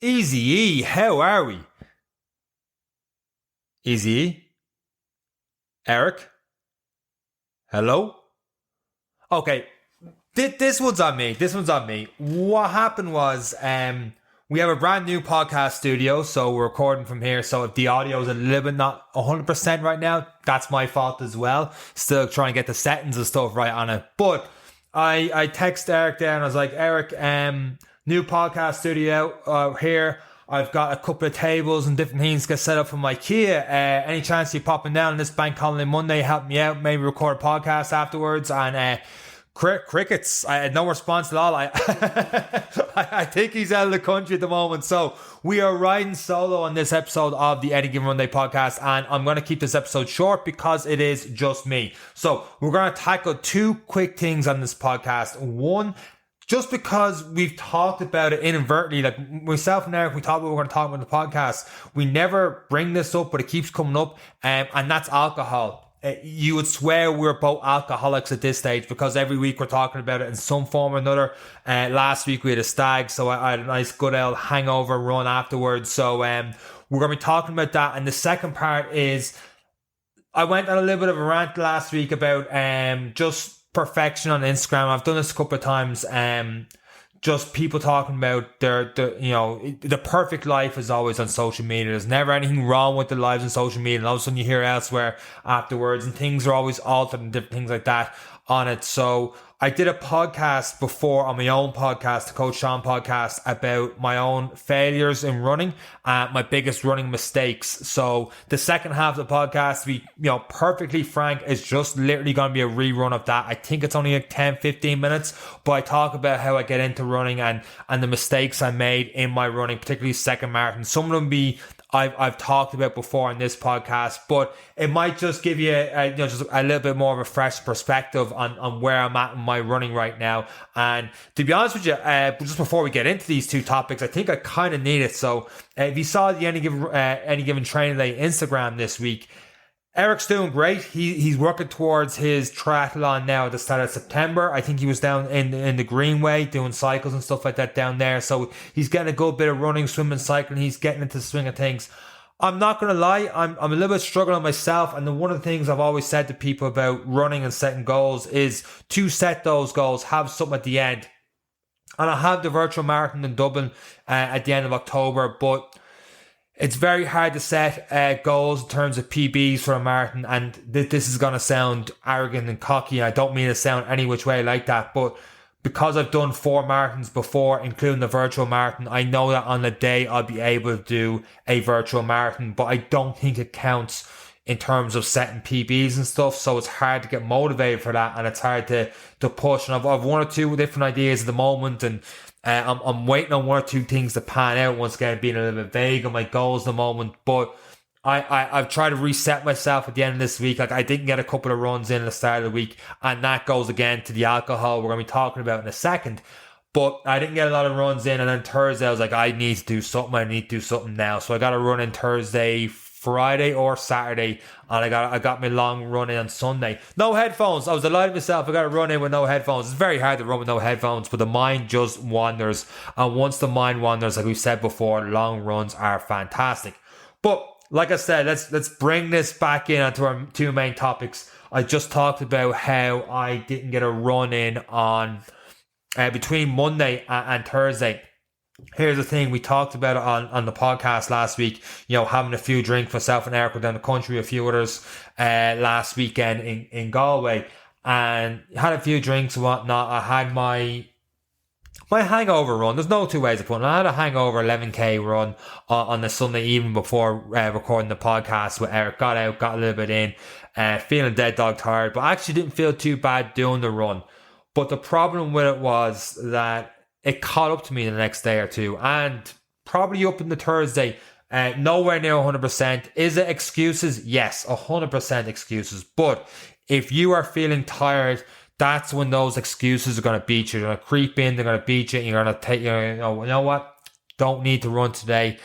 Easy E, how are we? Easy E? Eric? Hello? Okay, this one's on me. This one's on me. What happened was, we have a brand new podcast studio, so we're recording from here. So if the audio is a little bit not 100% right now, that's my fault as well. Still trying to get the settings and stuff right on it. But I text Eric there and I was like, Eric, new podcast studio here. I've got a couple of tables and different things to get set up from IKEA. Any chance you popping down on this bank holiday Monday, help me out, maybe record a podcast afterwards? And crickets. I had no response at all. I think he's out of the country at the moment. So we are riding solo on this episode of the Any Given Monday podcast, and I'm going to keep this episode short because it is just me. So we're going to tackle two quick things on this podcast. One, just because we've talked about it inadvertently, like myself and Eric, we thought we were going to talk about the podcast. We never bring this up, but it keeps coming up, and that's alcohol. You would swear we're both alcoholics at this stage because every week we're talking about it in some form or another. Last week we had a stag, so I had a nice good old hangover run afterwards. So we're going to be talking about that. And the second part is, I went on a little bit of a rant last week about just perfection on Instagram. I've done this a couple of times. Just people talking about the perfect life is always on social media. There's never anything wrong with the lives on social media. And all of a sudden you hear elsewhere afterwards, and things are always altered and different things like that on it. So I did a podcast before on my own podcast, the Coach Seán podcast, about my own failures in running, my biggest running mistakes. So the second half of the podcast, to be perfectly frank, is just literally going to be a rerun of that. I think it's only like 10-15 minutes, but I talk about how I get into running and the mistakes I made in my running, particularly second marathon. Some of them I've talked about before on this podcast, but it might just give you just a little bit more of a fresh perspective on where I'm at in my running right now. And to be honest with you, just before we get into these two topics, I think I kind of need it. So if you saw the Any Given Training Day Instagram this week, Eric's doing great. He's working towards his triathlon now at the start of September. I think he was down in the Greenway doing cycles and stuff like that down there. So he's getting a good bit of running, swimming, cycling. He's getting into the swing of things. I'm not going to lie, I'm a little bit struggling myself. And one of the things I've always said to people about running and setting goals is to set those goals, have something at the end. And I have the virtual marathon in Dublin at the end of October, but it's very hard to set goals in terms of PBs for a marathon, and this is going to sound arrogant and cocky. I don't mean to sound any which way like that, but because I've done 4 marathons before, including the virtual marathon, I know that on the day I'll be able to do a virtual marathon, but I don't think it counts in terms of setting PBs and stuff, so it's hard to get motivated for that, and it's hard to push. And I've one or two different ideas at the moment, and I'm waiting on one or two things to pan out. Once again, being a little bit vague on my goals at the moment, but I've tried to reset myself at the end of this week. Like, I didn't get a couple of runs in at the start of the week, and that goes again to the alcohol we're going to be talking about in a second. But I didn't get a lot of runs in, and then Thursday I was like, I need to do something. I need to do something now. So I got a run in Thursday, Friday or Saturday, and I got my long run in on Sunday. No headphones. I was delighted myself. I got a run in with no headphones. It's very hard to run with no headphones, but the mind just wanders. And once the mind wanders, like we've said before, long runs are fantastic. But like I said, let's bring this back in onto our two main topics. I just talked about how I didn't get a run in on between Monday and Thursday. Here's the thing, we talked about it on the podcast last week, having a few drinks, myself and Eric were down the country, a few others last weekend in Galway, and had a few drinks and whatnot. I had my hangover run. There's no two ways of putting it. I had a hangover 11k run on the Sunday evening before recording the podcast with Eric. Got out, got a little bit in, feeling dead dog tired, but I actually didn't feel too bad doing the run. But the problem with it was that it caught up to me the next day or two, and probably up in the Thursday, nowhere near 100%. Is it excuses? Yes, 100% excuses. But if you are feeling tired, that's when those excuses are going to beat you. They're going to creep in, they're going to beat you, and you're going to take, you know what? Don't need to run today.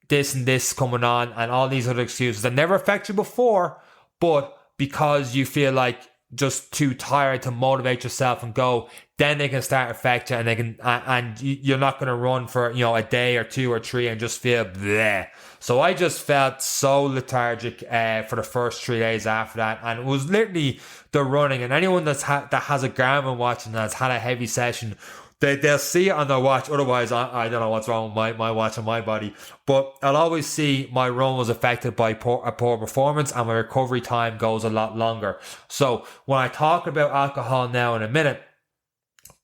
This and this coming on, and all these other excuses that never affect you before, but because you feel like just too tired to motivate yourself and go, then they can start affect you, and you're not going to run for, a day or 2 or 3 and just feel bleh. So I just felt so lethargic for the first 3 days after that, and it was literally the running. And anyone that has a Garmin watch and has had a heavy session, they'll see it on their watch. Otherwise, I don't know what's wrong with my watch and my body. But I'll always see my run was affected by poor performance, and my recovery time goes a lot longer. So when I talk about alcohol now in a minute,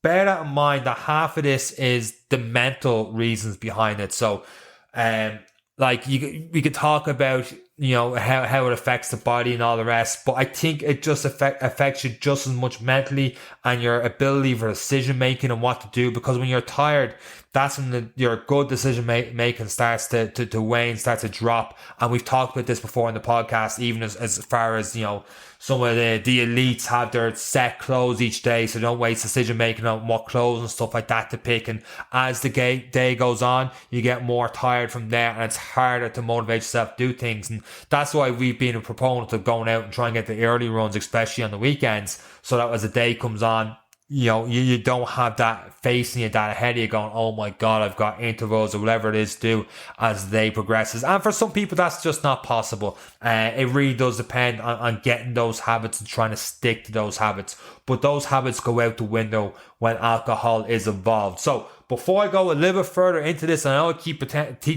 bear that in mind that half of this is the mental reasons behind it. So, we could talk about, how it affects the body and all the rest, but I think it just affects you just as much mentally and your ability for decision making and what to do, because when you're tired, that's when your good decision making starts to wane, starts to drop. And we've talked about this before in the podcast, even as far as, some of the elites have their set clothes each day, so don't waste decision making on what clothes and stuff like that to pick. And as the day goes on, you get more tired from there, and it's harder to motivate yourself to do things. And that's why we've been a proponent of going out and trying to get the early runs, especially on the weekends, so that as the day comes on, you don't have that facing you, that ahead of you going, oh my God, I've got intervals or whatever it is to do as the day progresses. And for some people, that's just not possible. It really does depend on getting those habits and trying to stick to those habits. But those habits go out the window when alcohol is involved. So before I go a little bit further into this, I know I keep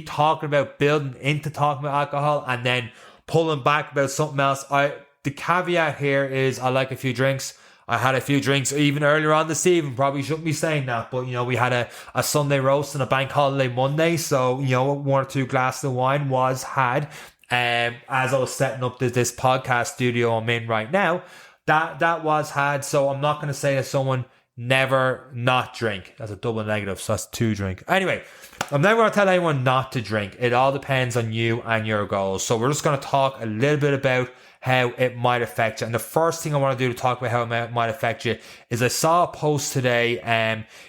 talking about building into talking about alcohol and then pulling back about something else. The caveat here is I like a few drinks. I had a few drinks even earlier on this evening. Probably shouldn't be saying that, but we had a Sunday roast and a bank holiday Monday, so 1 or 2 glasses of wine was had. As I was setting up this podcast studio I'm in right now, that was had. So I'm not going to say that someone never not drink. That's a double negative, so that's 2 drink. Anyway, I'm never going to tell anyone not to drink. It all depends on you and your goals. So we're just going to talk a little bit about how it might affect you. And the first thing I want to do to talk about how it might affect you is I saw a post today.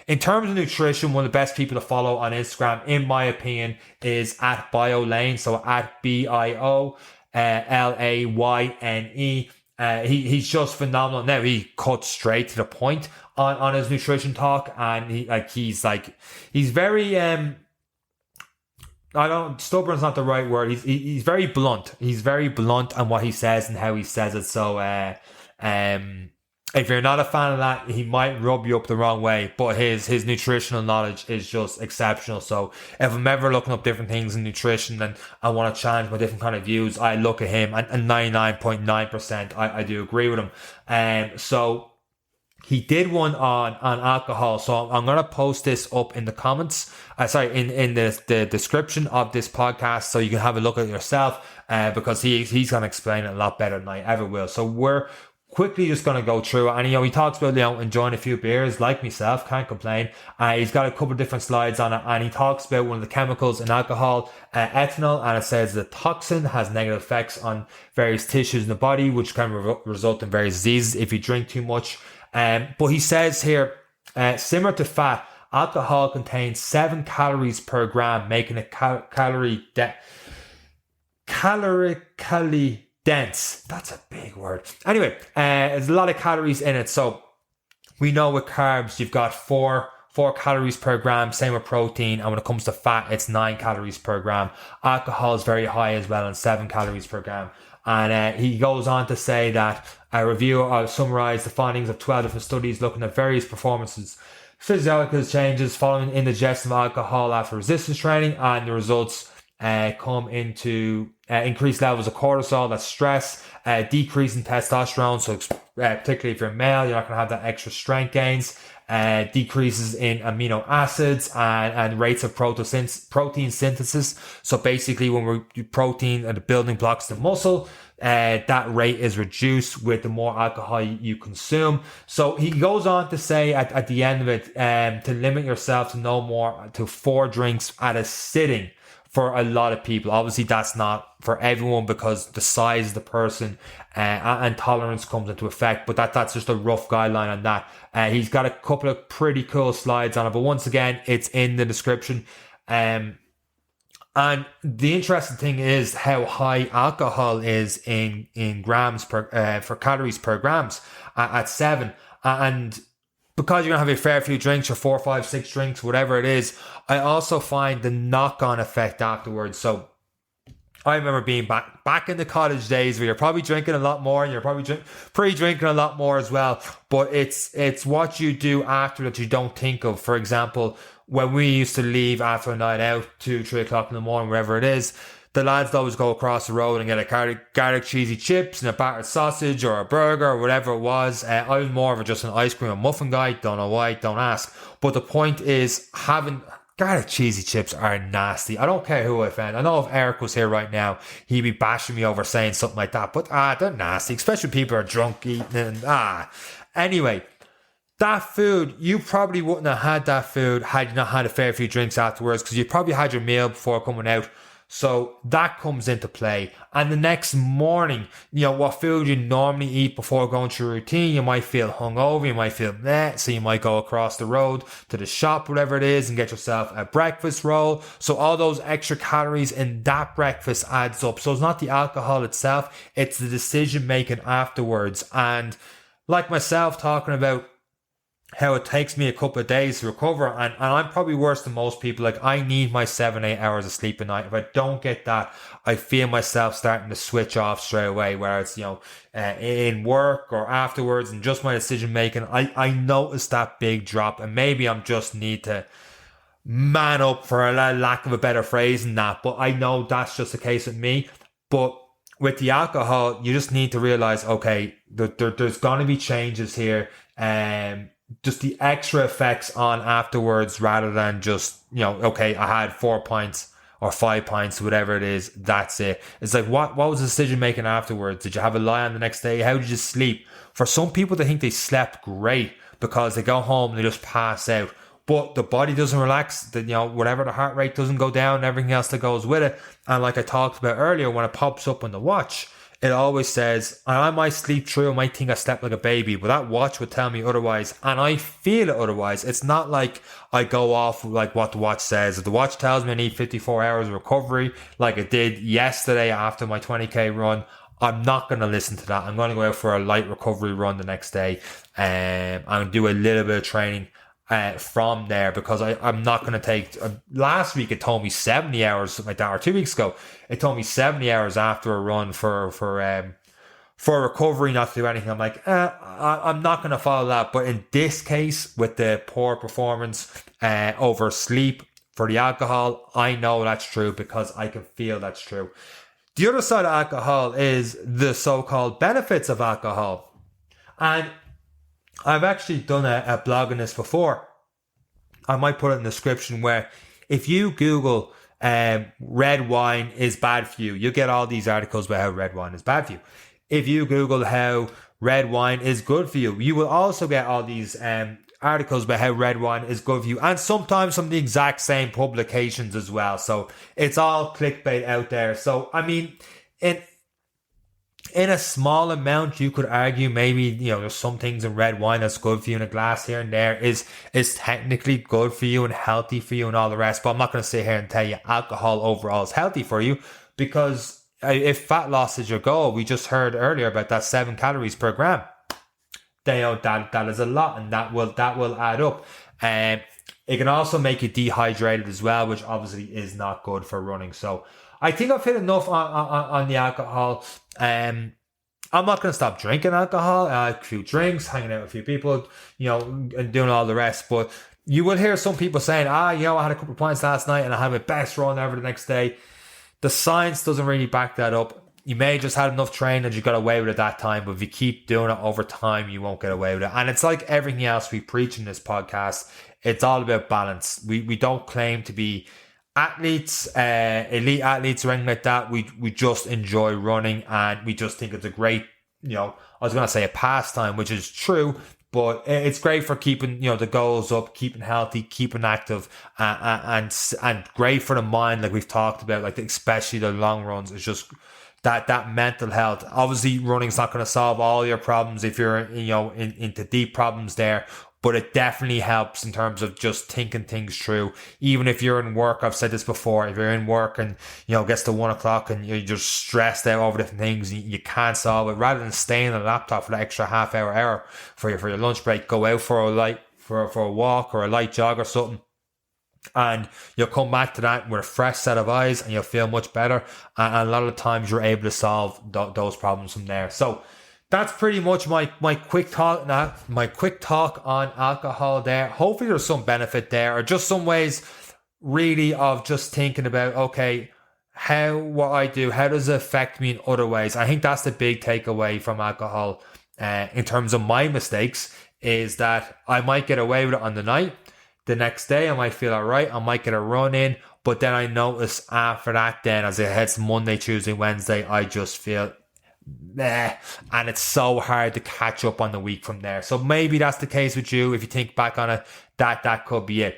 In terms of nutrition, one of the best people to follow on Instagram, in my opinion, is at BioLane. So at BioLayne. He's just phenomenal. Now he cuts straight to the point on his nutrition talk, and he's very stubborn's not the right word. He's very blunt. He's very blunt on what he says and how he says it. So, if you're not a fan of that, he might rub you up the wrong way, but his nutritional knowledge is just exceptional. So if I'm ever looking up different things in nutrition and I want to challenge my different kind of views, I look at him, and 99.9% I do agree with him. So he did one on alcohol. So I'm going to post this up in the comments. In the description of this podcast, so you can have a look at it yourself, because he's going to explain it a lot better than I ever will. So we're quickly just going to go through it. And he talks about enjoying a few beers, like myself, can't complain. He's got a couple of different slides on it, and he talks about one of the chemicals in alcohol, ethanol, and it says the toxin has negative effects on various tissues in the body, which can result in various diseases if you drink too much. But he says here, similar to fat, alcohol contains 7 calories per gram, making it calorically dense. That's a big word. Anyway, there's a lot of calories in it. So we know with carbs, you've got 4 calories per gram, same with protein. And when it comes to fat, it's 9 calories per gram. Alcohol is very high as well, and 7 calories per gram. And he goes on to say that a review summarized the findings of 12 different studies looking at various performances, physiological changes following indigestion of alcohol after resistance training, and the results come into increased levels of cortisol, that's stress, decrease in testosterone, so particularly if you're male, you're not going to have that extra strength gains, decreases in amino acids and rates of protein synthesis. So basically when we do protein and the building blocks of the muscle, that rate is reduced with the more alcohol you consume. So he goes on to say at the end of it, to limit yourself to no more to 4 drinks at a sitting for a lot of people. Obviously that's not for everyone because the size of the person and tolerance comes into effect, but that's just a rough guideline on that. He's got a couple of pretty cool slides on it, but once again, it's in the description. And the interesting thing is how high alcohol is in grams per for calories per grams at 7. And because you're gonna have a fair few drinks, or 4, 5, 6 drinks, whatever it is, I also find the knock-on effect afterwards. So I remember being back in the college days where you're probably drinking a lot more, and you're probably pre-drinking a lot more as well. But it's what you do after that you don't think of. For example, when we used to leave after a night out, 2, 3 o'clock in the morning, wherever it is, the lads would always go across the road and get a garlic cheesy chips and a battered sausage or a burger or whatever it was. I was more of just an ice cream and muffin guy. Don't know why, don't ask. But the point is, having garlic cheesy chips are nasty. I don't care who I offend. I know if Eric was here right now, he'd be bashing me over saying something like that. But they're nasty, especially when people are drunk eating and Anyway, that food, you probably wouldn't have had that food had you not had a fair few drinks afterwards, because you probably had your meal before coming out. So that comes into play. And the next morning, what food you normally eat before going through routine, you might feel hungover, you might feel meh, so you might go across the road to the shop, whatever it is, and get yourself a breakfast roll. So all those extra calories in that breakfast adds up. So it's not the alcohol itself, it's the decision making afterwards. And like myself talking about how it takes me a couple of days to recover, and I'm probably worse than most people. Like, I need my 7-8 hours of sleep a night. If I don't get that, I feel myself starting to switch off straight away, where it's in work or afterwards, and just my decision making, I notice that big drop. And maybe I'm just need to man up, for a lack of a better phrase than that, but I know that's just the case with me. But with the alcohol, you just need to realize, okay, there's going to be changes here, just the extra effects on afterwards, rather than just, okay, I had 4 pints or 5 pints, whatever it is, that's it. It's like, what was the decision making afterwards? Did you have a lie on the next day? How did you sleep? For some people, they think they slept great because they go home and they just pass out. But the body doesn't relax, whatever, the heart rate doesn't go down, and everything else that goes with it. And like I talked about earlier, when it pops up on the watch, it always says, and I might sleep through, I might think I slept like a baby, but that watch would tell me otherwise, and I feel it otherwise. It's not like I go off like what the watch says. If the watch tells me I need 54 hours of recovery, like it did yesterday after my 20k run, I'm not going to listen to that. I'm going to go out for a light recovery run the next day, and do a little bit of training from there, because I'm not going to take, last week it told me 70 hours, something like that, or 2 weeks ago it told me 70 hours after a run for recovery, not to do anything. I'm like, I'm not going to follow that. But in this case, with the poor performance over sleep for the alcohol, I know that's true because I can feel that's true. The other side of alcohol is the so-called benefits of alcohol, and I've actually done a blog on this before. I might put it in the description, where if you Google red wine is bad for you, you'll get all these articles about how red wine is bad for you. If you Google how red wine is good for you, you will also get all these articles about how red wine is good for you, and sometimes from the exact same publications as well. So it's all clickbait out there. So I mean, in a small amount, you could argue maybe, there's some things in red wine that's good for you, and a glass here and there is technically good for you and healthy for you and all the rest. But I'm not going to sit here and tell you alcohol overall is healthy for you, because if fat loss is your goal, we just heard earlier about that 7 calories per gram. That is a lot, and that will add up. It can also make you dehydrated as well, which obviously is not good for running. So I think I've hit enough on the alcohol. I'm not going to stop drinking alcohol. I had a few drinks, hanging out with a few people, and doing all the rest. But you will hear some people saying, I had a couple of pints last night and I had my best run ever the next day. The science doesn't really back that up. You may just had enough training that you got away with it that time, but if you keep doing it over time, you won't get away with it. And it's like everything else we preach in this podcast. It's all about balance. We don't claim to be athletes, elite athletes or anything like that. We just enjoy running, and we just think it's a great, I was going to say a pastime, which is true, but it's great for keeping, the goals up, keeping healthy, keeping active, and great for the mind, like we've talked about, like especially the long runs. It's just that mental health. Obviously, running's not going to solve all your problems if you're, into deep problems there. but it definitely helps in terms of just thinking things through. Even if you're in work, I've said this before, if you're in work and, it gets to 1 o'clock and you're just stressed out over different things, you can't solve it, rather than staying on the laptop for that extra hour for your lunch break, go out for a walk or a light jog or something. And you'll come back to that with a fresh set of eyes and you'll feel much better. And a lot of the times you're able to solve those problems from there. So that's pretty much my quick talk on alcohol there. Hopefully there's some benefit there, or just some ways really of just thinking about, okay, what I do, how does it affect me in other ways? I think that's the big takeaway from alcohol in terms of my mistakes, is that I might get away with it on the night. The next day I might feel alright, I might get a run in, but then I notice after that, then as it heads Monday, Tuesday, Wednesday, I just feel meh, and it's so hard to catch up on the week from there. So maybe that's the case with you. If you think back on it, that could be it.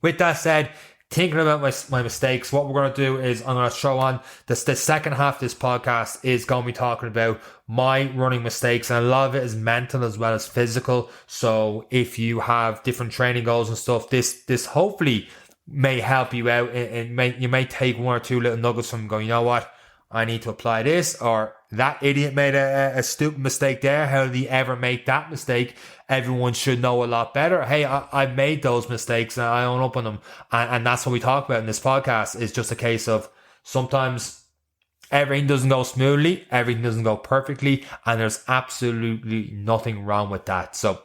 With that said, thinking about my mistakes, what we're going to do is I'm going to throw on the second half of this podcast is going to be talking about my running mistakes, and a lot of it is mental as well as physical. So if you have different training goals and stuff, this hopefully may help you out, and you may take one or two little nuggets from going, you know what, I need to apply this, or that idiot made a stupid mistake there. How did he ever make that mistake? Everyone should know a lot better. Hey, I made those mistakes and I own up on them. And that's what we talk about in this podcast. It's just a case of sometimes everything doesn't go smoothly, everything doesn't go perfectly, and there's absolutely nothing wrong with that. So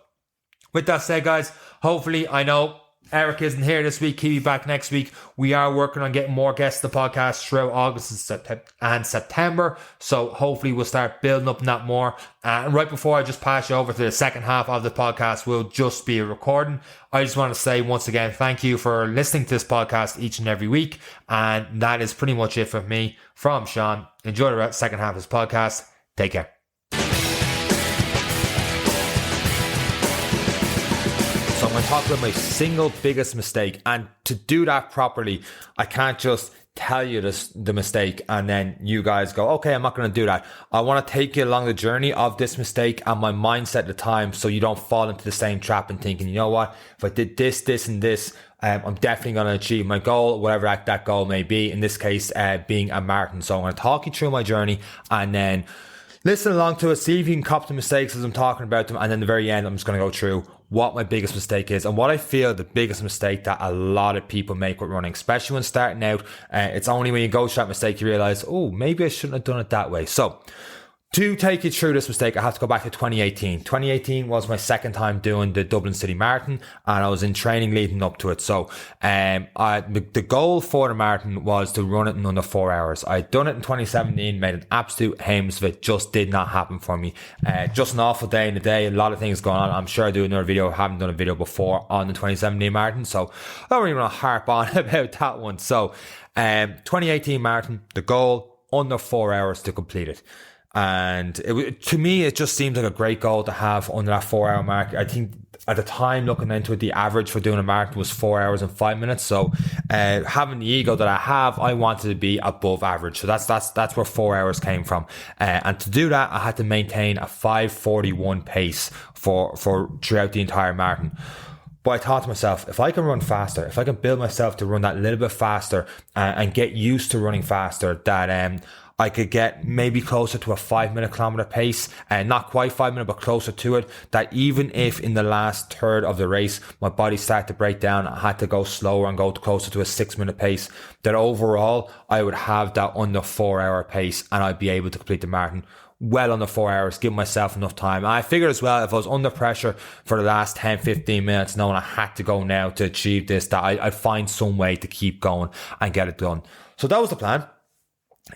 with that said, guys, hopefully, I know Eric isn't here this week. He'll be back next week. We are working on getting more guests to the podcast throughout August and September. So hopefully we'll start building up on that more. And right before I just pass you over to the second half of the podcast, will just be a recording. I just want to say once again, thank you for listening to this podcast each and every week. And that is pretty much it for me from Seán. Enjoy the second half of this podcast. Take care. So I'm going to talk about my single biggest mistake, and to do that properly, I can't just tell you the mistake and then you guys go, okay, I'm not going to do that. I want to take you along the journey of this mistake and my mindset at the time, so you don't fall into the same trap and thinking, you know what, if I did this and this, I'm definitely going to achieve my goal, whatever that goal may be. In this case, being a marathon. So I'm going to talk you through my journey and then listen along to it, see if you can cop the mistakes as I'm talking about them, and then at the very end I'm just going to go through what my biggest mistake is and what I feel the biggest mistake that a lot of people make with running, especially when starting out. It's only when you go through that mistake you realize, oh, maybe I shouldn't have done it that way. So to take you through this mistake, I have to go back to 2018. 2018 was my second time doing the Dublin City Marathon, and I was in training leading up to it. So the goal for the marathon was to run it in under 4 hours. I'd done it in 2017, made an absolute hames of it, just did not happen for me. Just an awful day in the day, a lot of things going on. I'm sure I'll do another video. I haven't done a video before on the 2017 marathon, so I don't really want to harp on about that one. So 2018 marathon, the goal, under 4 hours to complete it. And to me, it just seems like a great goal to have under that 4 hour mark. I think at the time, looking into it, the average for doing a marathon was 4 hours and 5 minutes. So having the ego that I have, I wanted to be above average. So that's where 4 hours came from. And to do that, I had to maintain a 5:41 pace for throughout the entire marathon. But I thought to myself, if I can run faster, if I can build myself to run that little bit faster and get used to running faster, that I could get maybe closer to a 5 minute kilometer pace, and not quite 5 minutes, but closer to it, that even if in the last third of the race, my body started to break down, I had to go slower and go closer to a 6 minute pace, that overall I would have that under 4 hour pace and I'd be able to complete the marathon well under 4 hours, give myself enough time. And I figured as well, if I was under pressure for the last 10-15 minutes, knowing I had to go now to achieve this, that I'd find some way to keep going and get it done. So that was the plan.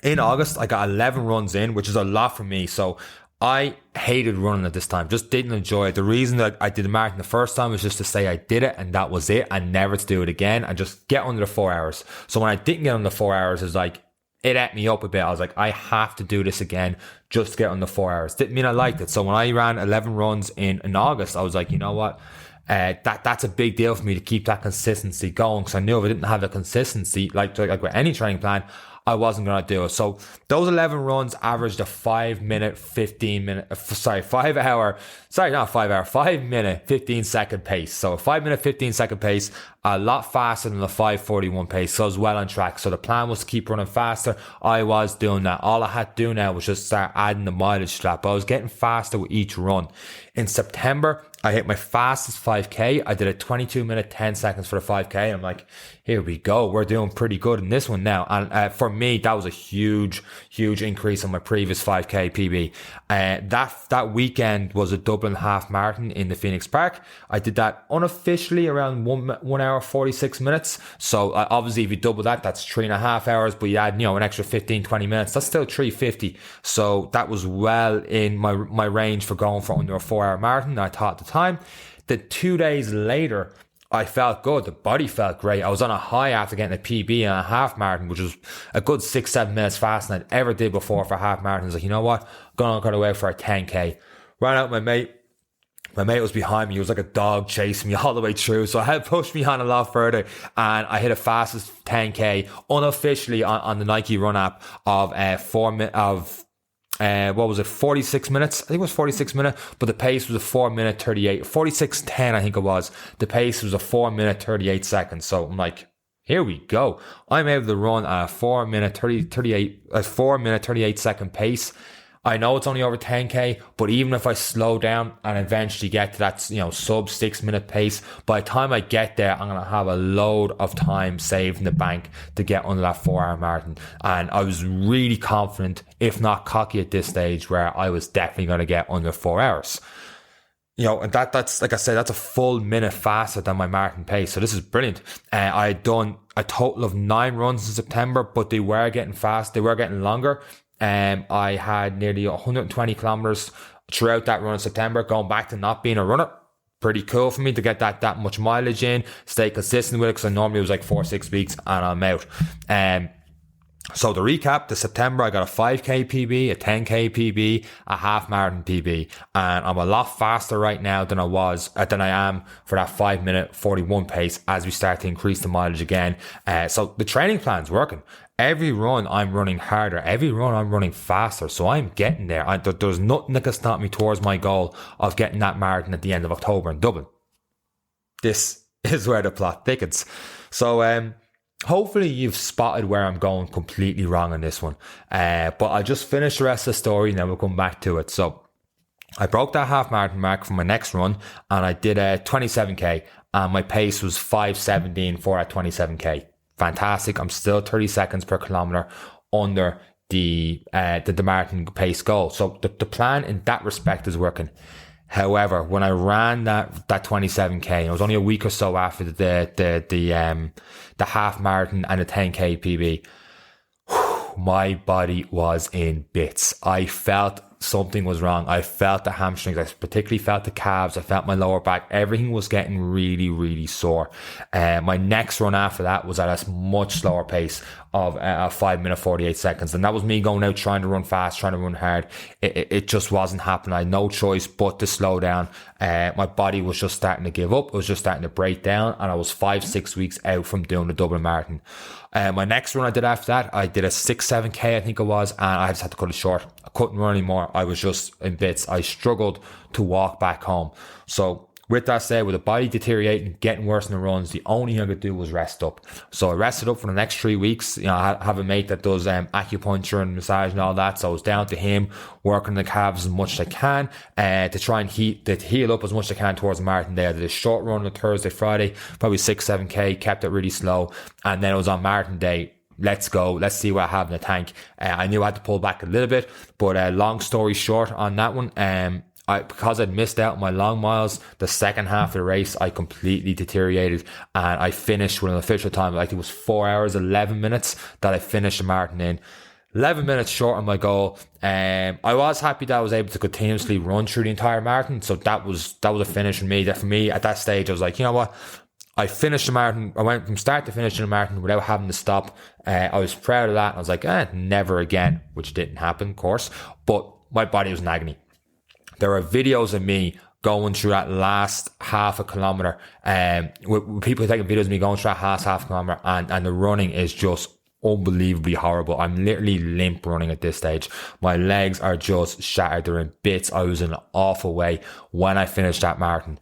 In August, I got 11 runs in, which is a lot for me. So I hated running at this time, just didn't enjoy it. The reason that I did the marathon the first time was just to say I did it and that was it, and never to do it again and just get under the 4 hours. So when I didn't get under the 4 hours, it was like, it ate me up a bit. I was like, I have to do this again just to get under 4 hours. Didn't mean I liked it. So when I ran 11 runs in August, I was like, you know what? That's a big deal for me to keep that consistency going, because I knew if I didn't have the consistency, like with any training plan, I wasn't going to do it. So those 11 runs averaged a 5 minute 15 second pace. So a 5 minute 15 second pace, a lot faster than the 5:41 pace. So I was well on track. So the plan was to keep running faster. I was doing that. All I had to do now was just start adding the mileage to that. But I was getting faster with each run. In September, I hit my fastest 5K. I did a 22 minute 10 seconds for the 5K. I'm like, here we go. We're doing pretty good in this one now. And for me, that was a huge increase on my previous 5K PB. That weekend was a Dublin half marathon in the Phoenix Park. I did that unofficially around 1 hour 46 minutes. So obviously if you double that, that's 3.5 hours, but you add, an extra 15-20 minutes, that's still 350. So that was well in my range for going for under a 4-hour marathon, I thought at the time. The 2 days later, I felt good. The body felt great. I was on a high after getting a PB and a half marathon, which was a good 6-7 minutes faster than I'd ever did before for half marathons. Like, you know what? Going away for a 10K. Ran out with my mate. My mate was behind me. He was like a dog chasing me all the way through. So I had pushed me on a lot further, and I hit a fastest 10K unofficially on the Nike Run app of 46 minutes? I think it was 46 minutes, but the pace was a 4 minute 38, 46:10 I think it was. The pace was a 4 minute 38 seconds. So I'm like, here we go. I'm able to run a 4 minute 38 second pace. I know it's only over 10K, but even if I slow down and eventually get to that, sub 6 minute pace, by the time I get there, I'm going to have a load of time saved in the bank to get under that 4-hour marathon. And I was really confident, if not cocky at this stage, where I was definitely going to get under 4 hours. And that's, like I said, that's a full minute faster than my marathon pace. So this is brilliant. I had done a total of 9 runs in September, but they were getting fast. They were getting longer. I had nearly 120 kilometers throughout that run in September, going back to not being a runner. Pretty cool for me to get that much mileage in, stay consistent with it, because I normally it was like 4-6 weeks and I'm out. So to recap, the September I got a 5K PB, a 10K PB, a half marathon PB, and I'm a lot faster right now than I am for that 5 minute 41 pace as we start to increase the mileage again. So the training plan's working. Every run I'm running harder. Every run I'm running faster. So I'm getting there. There's nothing that can stop me towards my goal of getting that marathon at the end of October in Dublin. This is where the plot thickens. So hopefully you've spotted where I'm going completely wrong on this one. But I'll just finish the rest of the story and then we'll come back to it. So I broke that half marathon mark for my next run and I did a 27K and my pace was 5:17 for that 27K. Fantastic. I'm still 30 seconds per kilometer under the marathon pace goal. So the plan in that respect is working. However, when I ran that 27K, it was only a week or so after the half marathon and the 10K PB, my body was in bits. I felt something was wrong. I felt the hamstrings. I particularly felt the calves. I felt my lower back. Everything was getting really, really sore. My next run after that was at a much slower pace of 5 minute 48 seconds. And that was me going out trying to run fast, trying to run hard. It just wasn't happening. I had no choice but to slow down. My body was just starting to give up. It was just starting to break down. And I was 5-6 weeks out from doing the Dublin Marathon. My next run I did after that, I did a 6-7K, I think it was, and I just had to cut it short. I couldn't run anymore. I was just in bits. I struggled to walk back home. So with that said, with the body deteriorating, getting worse in the runs, the only thing I could do was rest up. So I rested up for the next 3 weeks. I have a mate that does acupuncture and massage and all that. So I was down to him, working the calves as much as I can to try and heal up as much as I can towards the marathon day. I did a short run on Thursday, Friday, probably 6-7K, kept it really slow. And then it was on marathon day. Let's go. Let's see what I have in the tank. I knew I had to pull back a little bit, but long story short on that one, because I'd missed out on my long miles, the second half of the race, I completely deteriorated and I finished with an official time. I think it was 4 hours, 11 minutes that I finished the marathon in. 11 minutes short on my goal. I was happy that I was able to continuously run through the entire marathon. So that was a finish for me. That for me at that stage, I was like, you know what? I finished the marathon. I went from start to finish in the marathon without having to stop. I was proud of that. I was like, never again, which didn't happen, of course. But my body was in agony. There are videos of me going through that last half a kilometer, with people taking videos of me going through that half a kilometer, and the running is just unbelievably horrible. I'm literally limp running at this stage. My legs are just shattered. They're in bits. I was in an awful way when I finished that marathon.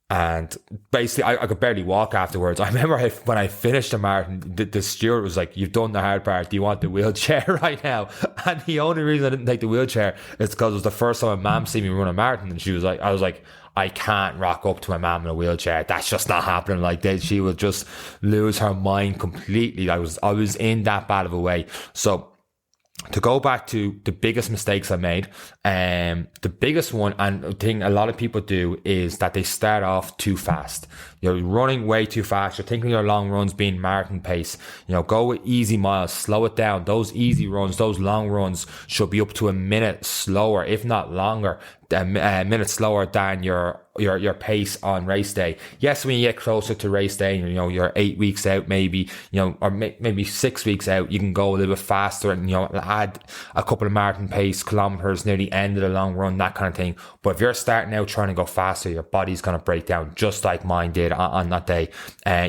And basically, I could barely walk afterwards. I remember when I finished the marathon, the steward was like, "You've done the hard part. Do you want the wheelchair right now?" And the only reason I didn't take the wheelchair is because it was the first time my mom seen me run a marathon. And I was like, I can't rock up to my mom in a wheelchair. That's just not happening like that. She would just lose her mind completely. I was in that bad of a way. So, to go back to the biggest mistakes I made, the biggest one, and the thing a lot of people do, is that they start off too fast. You're running way too fast. You're thinking your long runs being marathon pace. Go with easy miles, slow it down. Those easy runs, those long runs should be up to a minute slower, if not longer, a minute slower than your pace on race day. Yes, when you get closer to race day, you're 8 weeks out, maybe, or maybe 6 weeks out, you can go a little bit faster and, add a couple of marathon pace kilometers near the end of the long run, that kind of thing. But if you're starting out trying to go faster, your body's going to break down, just like mine did on that day.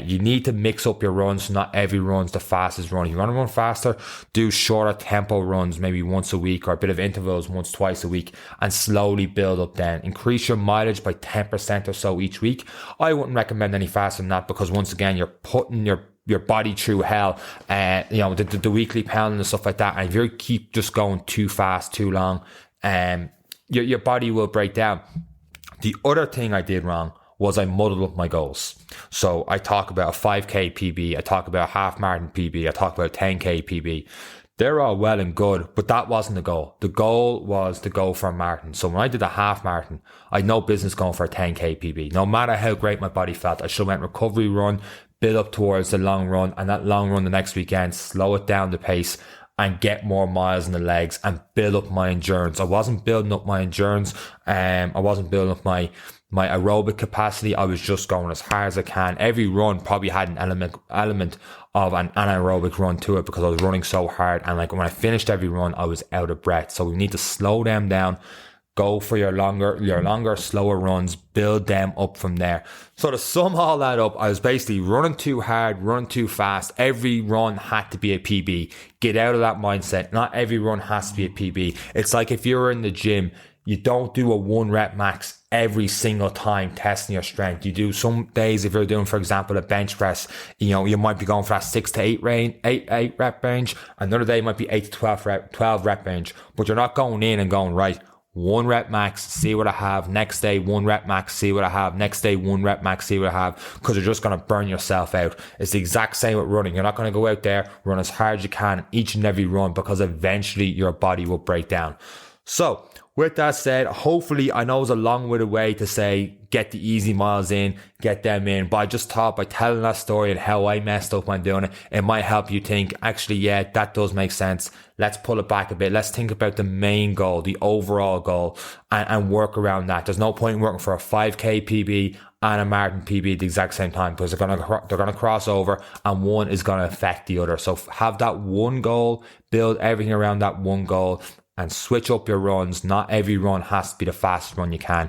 You need to mix up your runs. So not every run's the fastest run. If you want to run faster, do shorter tempo runs, maybe once a week, or a bit of intervals once, twice a week, and slowly build up then. Increase your mileage by 10% or so each week. I wouldn't recommend any faster than that, because once again, you're putting your body through hell, the weekly pounding and stuff like that. And if you keep just going too fast, too long, your body will break down. The other thing I did wrong was I muddled up my goals. So I talk about a 5k PB, I talk about a half marathon PB, I talk about a 10k PB. They're all well and good, but that wasn't the goal. The goal was to go for a marathon. So when I did a half marathon, I had no business going for a 10k PB. No matter how great my body felt, I should have went recovery run, build up towards the long run, and that long run the next weekend, slow it down the pace and get more miles in the legs and build up my endurance. I wasn't building up my endurance. I wasn't building up my aerobic capacity. I was just going as hard as I can. Every run probably had an element of an anaerobic run to it, because I was running so hard. And when I finished every run, I was out of breath. So we need to slow them down. Go for your longer, slower runs, build them up from there. So to sum all that up, I was basically running too hard, running too fast. Every run had to be a PB. Get out of that mindset. Not every run has to be a PB. It's like if you're in the gym, you don't do a 1 rep max every single time testing your strength. You do some days, if you're doing, for example, a bench press, you might be going for that 6 to 8 rep range. Another day might be 8 to 12 rep range, but you're not going in and going, right, 1 rep max, see what I have. Next day, 1 rep max, see what I have. Next day, 1 rep max, see what I have. Because you're just going to burn yourself out. It's the exact same with running. You're not going to go out there, run as hard as you can each and every run, because eventually your body will break down. So, with that said, hopefully, I know it's a long-winded way to say, get the easy miles in, get them in. But I just thought by telling that story and how I messed up when doing it, it might help you think, actually, yeah, that does make sense. Let's pull it back a bit. Let's think about the main goal, the overall goal, and work around that. There's no point in working for a 5k PB and a marathon PB at the exact same time, because they're gonna cross over, and one is gonna affect the other. So have that one goal, build everything around that one goal, and switch up your runs. Not every run has to be the fastest run you can.